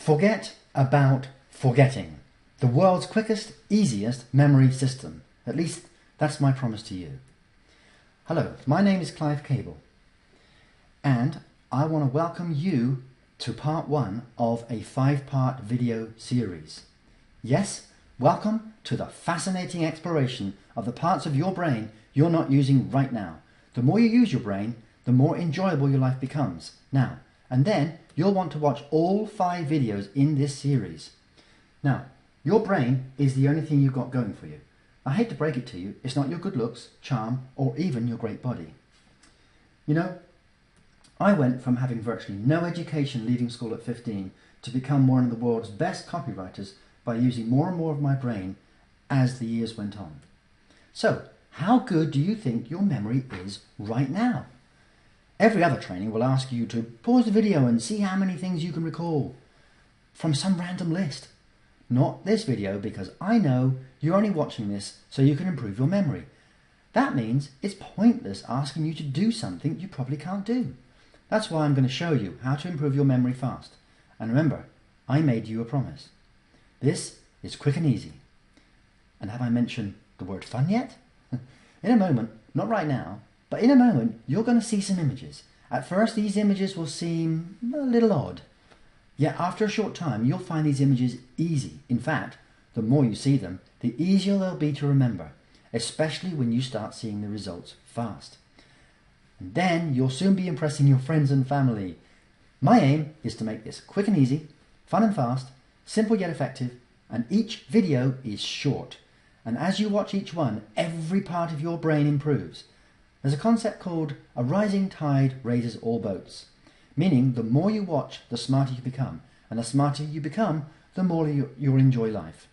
Forget about forgetting. The world's quickest, easiest memory system. At least that's my promise to you. Hello, my name is Clive Cable, and I want to welcome you to part 1 of a 5-part video series. Yes, welcome to the fascinating exploration of the parts of your brain you're not using right now. The more you use your brain, the more enjoyable your life becomes. Now, and then you'll want to watch all 5 videos in this series. Now, your brain is the only thing you've got going for you. I hate to break it to you, it's not your good looks, charm, or even your great body. You know, I went from having virtually no education leaving school at 15 to become one of the world's best copywriters by using more and more of my brain as the years went on. So, how good do you think your memory is right now? Every other training will ask you to pause the video and see how many things you can recall from some random list. Not this video, because I know you're only watching this so you can improve your memory. That means it's pointless asking you to do something you probably can't do. That's why I'm going to show you how to improve your memory fast. And remember, I made you a promise. This is quick and easy. And have I mentioned the word fun yet? In a moment, not right now, but in a moment you're going to see some images. At first these images will seem a little odd. Yet after a short time you'll find these images easy. In fact, the more you see them, the easier they'll be to remember, especially when you start seeing the results fast. And then you'll soon be impressing your friends and family. My aim is to make this quick and easy, fun and fast, simple yet effective, and each video is short. And as you watch each one, every part of your brain improves. There's a concept called a rising tide raises all boats, meaning the more you watch, the smarter you become, and the smarter you become, the more you'll enjoy life.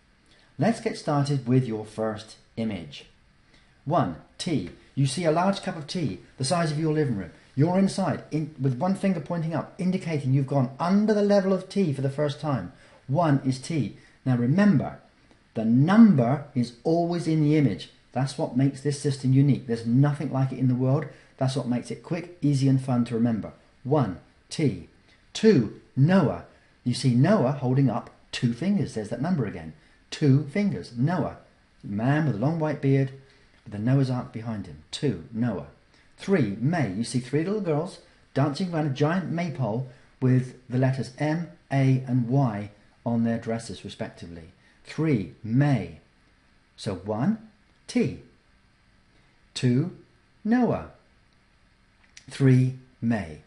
Let's get started with your first image. 1. Tea. You see a large cup of tea, the size of your living room. You're inside, with one finger pointing up, indicating you've gone under the level of tea for the first time. 1 is tea. Now remember, the number is always in the image. That's what makes this system unique. There's nothing like it in the world. That's what makes it quick, easy and fun to remember. 1, T. 2, Noah. You see Noah holding up 2 fingers. There's that number again. 2 fingers. Noah. Man with a long white beard with the Noah's Ark behind him. 2, Noah. 3, May. You see 3 little girls dancing around a giant maypole with the letters M, A and Y on their dresses respectively. 3, May. So 1, T. 2, Noah. 3, May.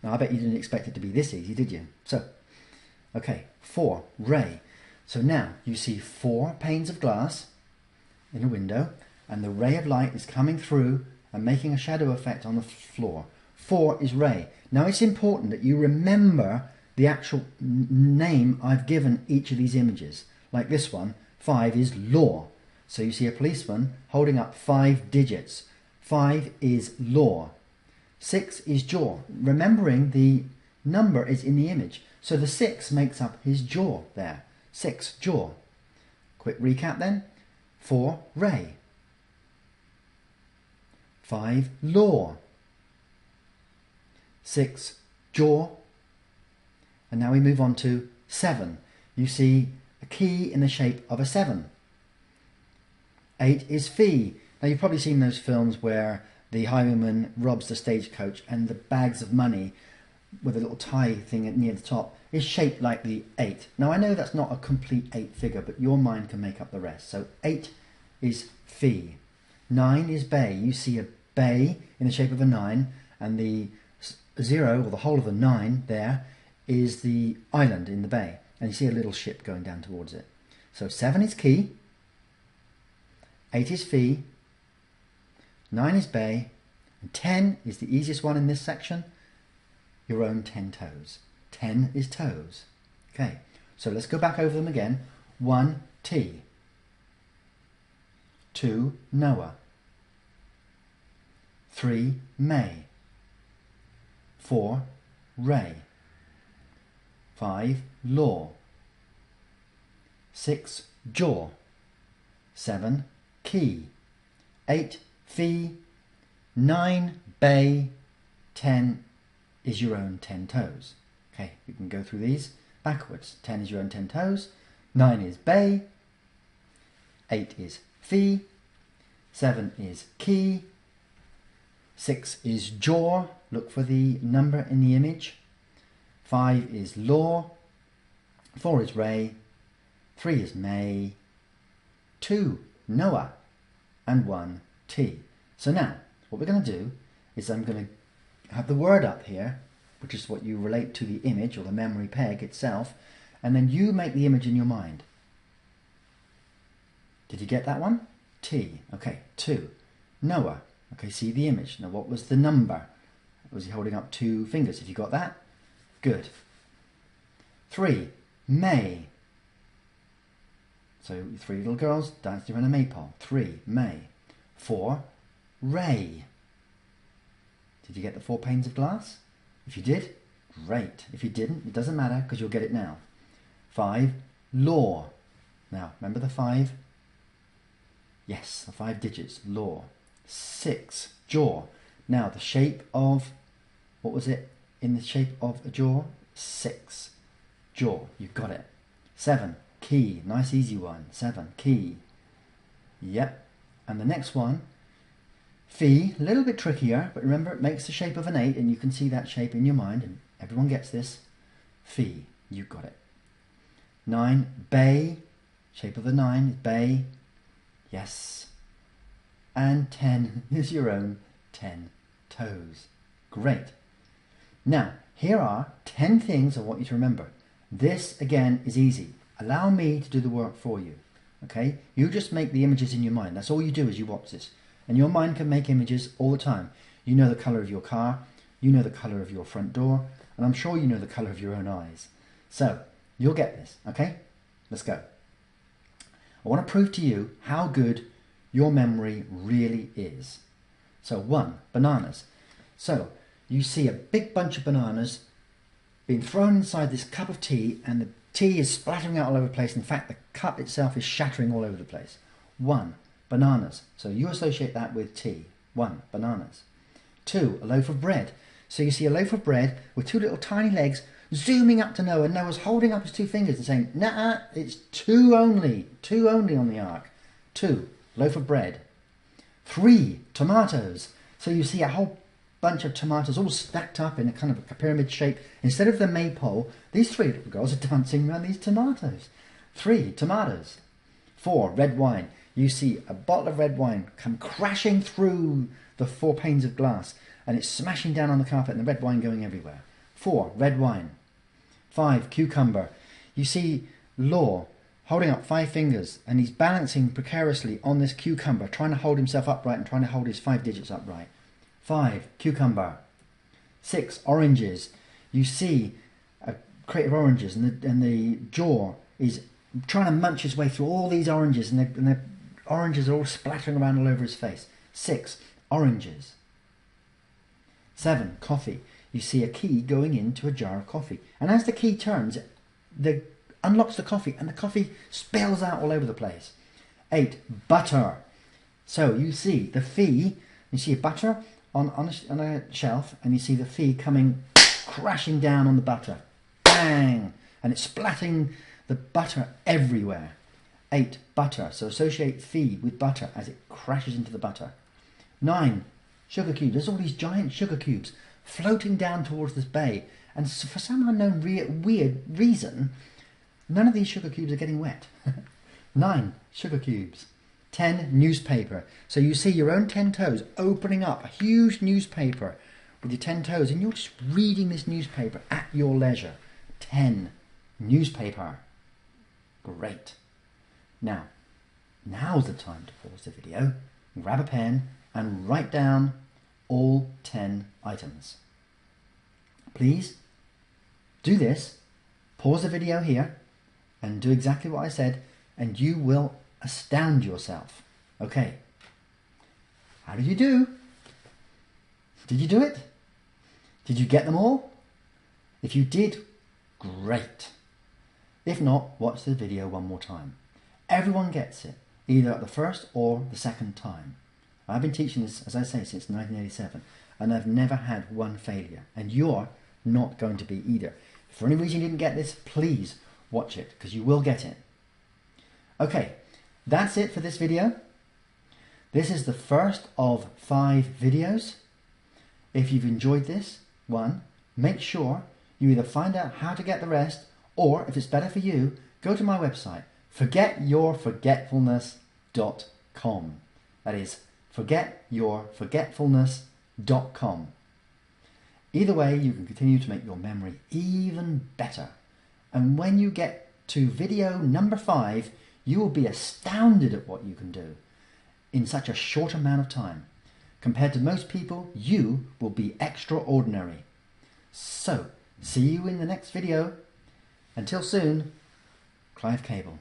Now I bet you didn't expect it to be this easy, did you? So, okay, 4, Ray. So now you see 4 panes of glass in a window, and the ray of light is coming through and making a shadow effect on the floor. 4 is Ray. Now it's important that you remember the actual name I've given each of these images. Like this one, 5 is law. So you see a policeman holding up 5 digits. 5 is law. 6 is jaw. Remembering the number is in the image. So the 6 makes up his jaw there. 6, jaw. Quick recap then. 4, ray. 5, law. 6, jaw. And now we move on to 7. You see a key in the shape of a 7. 8 is fee. Now you've probably seen those films where the highwayman robs the stagecoach and the bags of money with a little tie thing near the top is shaped like the 8. Now I know that's not a complete 8 figure, but your mind can make up the rest. So 8 is fee. 9 is bay. You see a bay in the shape of a 9, and the 0, or the whole of a 9 there, is the island in the bay. And you see a little ship going down towards it. So 7 is key. 8 is fee, 9 is bay, and 10 is the easiest one in this section, your own 10 toes. 10 is toes. Okay, so let's go back over them again. 1, T. 2, Noah. 3, May. 4, Ray. 5, law. 6, jaw. 7, key. 8, fee. 9, bay. 10 is your own 10 toes. Okay, we can go through these. backwards. 10 is your own 10 toes. 9 is bay. 8 is fee. 7 is key. 6 is jaw. Look for the number in the image. 5 is law. 4 is ray. 3 is may. 2 Noah. And 1 tea. So now what we're going to do is I'm going to have the word up here, which is what you relate to the image or the memory peg itself, and then you make the image in your mind. Did you get that one? T. Okay. 2 Noah. Okay, see the image. Now what was the number? Was he holding up 2 fingers? If you got that, good. 3 May. So 3 little girls dancing around a maypole. 3 May. 4 Ray. Did you get the 4 panes of glass? If you did, great. If you didn't, it doesn't matter because you'll get it now. 5 Law. Now remember the 5? Yes, the 5 digits. Law. 6 Jaw. Now the shape of, what was it in the shape of a jaw? 6. Jaw. You got it. 7 Key. Nice easy one. 7 Key. Yep. And the next one, fee, a little bit trickier, but remember it makes the shape of an 8 and you can see that shape in your mind and everyone gets this. Fee, you got it. 9 bay, shape of the 9 is bay. Yes. And 10 is your own 10 toes. Great. Now, here are 10 things I want you to remember. This, again, is easy. Allow me to do the work for you. Okay? You just make the images in your mind. That's all you do as you watch this. And your mind can make images all the time. You know the colour of your car. You know the colour of your front door. And I'm sure you know the colour of your own eyes. So, you'll get this. Okay? Let's go. I want to prove to you how good your memory really is. So 1, bananas. So you see a big bunch of bananas being thrown inside this cup of tea and the tea is splattering out all over the place. In fact, the cup itself is shattering all over the place. 1, bananas. So you associate that with tea. 1, bananas. 2, a loaf of bread. So you see a loaf of bread with 2 little tiny legs zooming up to Noah. Noah's holding up his 2 fingers and saying, nah, it's 2 only. 2 only on the ark. 2, loaf of bread. 3, tomatoes. So you see a whole bunch of tomatoes all stacked up in a kind of a pyramid shape. Instead of the maypole, these 3 little girls are dancing around these tomatoes. 3, tomatoes. 4, red wine. You see a bottle of red wine come crashing through the 4 panes of glass and it's smashing down on the carpet and the red wine going everywhere. 4, red wine. 5, cucumber. You see Law holding up 5 fingers and he's balancing precariously on this cucumber, trying to hold himself upright and trying to hold his 5 digits upright. 5, cucumber. 6, oranges. You see a crate of oranges and the jaw is trying to munch his way through all these oranges and the oranges are all splattering around all over his face. 6, oranges. 7, coffee. You see a key going into a jar of coffee. And as the key turns, it unlocks the coffee and the coffee spills out all over the place. 8, butter. So you see the fee, you see butter on a shelf and you see the fee coming crashing down on the butter. Bang! And it's splatting the butter everywhere. 8, butter. So associate fee with butter as it crashes into the butter. 9, sugar cubes. There's all these giant sugar cubes floating down towards this bay. And for some unknown weird reason, none of these sugar cubes are getting wet. 9, sugar cubes. 10, newspaper. So you see your own 10 toes opening up a huge newspaper with your 10 toes and you're just reading this newspaper at your leisure. 10, newspaper. Great. Now's the time to pause the video, grab a pen and write down all 10 items. Please do this, pause the video here and do exactly what I said and you will astound yourself. Okay, how did you do? Did you do it? Did you get them all? If you did, great. If not, watch the video one more time. Everyone gets it, either at the first or the second time. I've been teaching this, as I say, since 1987, and I've never had one failure, and you're not going to be either. for any reason you didn't get this, please watch it, because you will get it. Okay, that's it for this video. This is the first of 5 videos. If you've enjoyed this one, make sure you either find out how to get the rest, or if it's better for you, go to my website, forgetyourforgetfulness.com. That is, forgetyourforgetfulness.com. Either way, you can continue to make your memory even better. And when you get to video number 5, you will be astounded at what you can do in such a short amount of time. Compared to most people, you will be extraordinary. So, see you in the next video. Until soon, Clive Cable.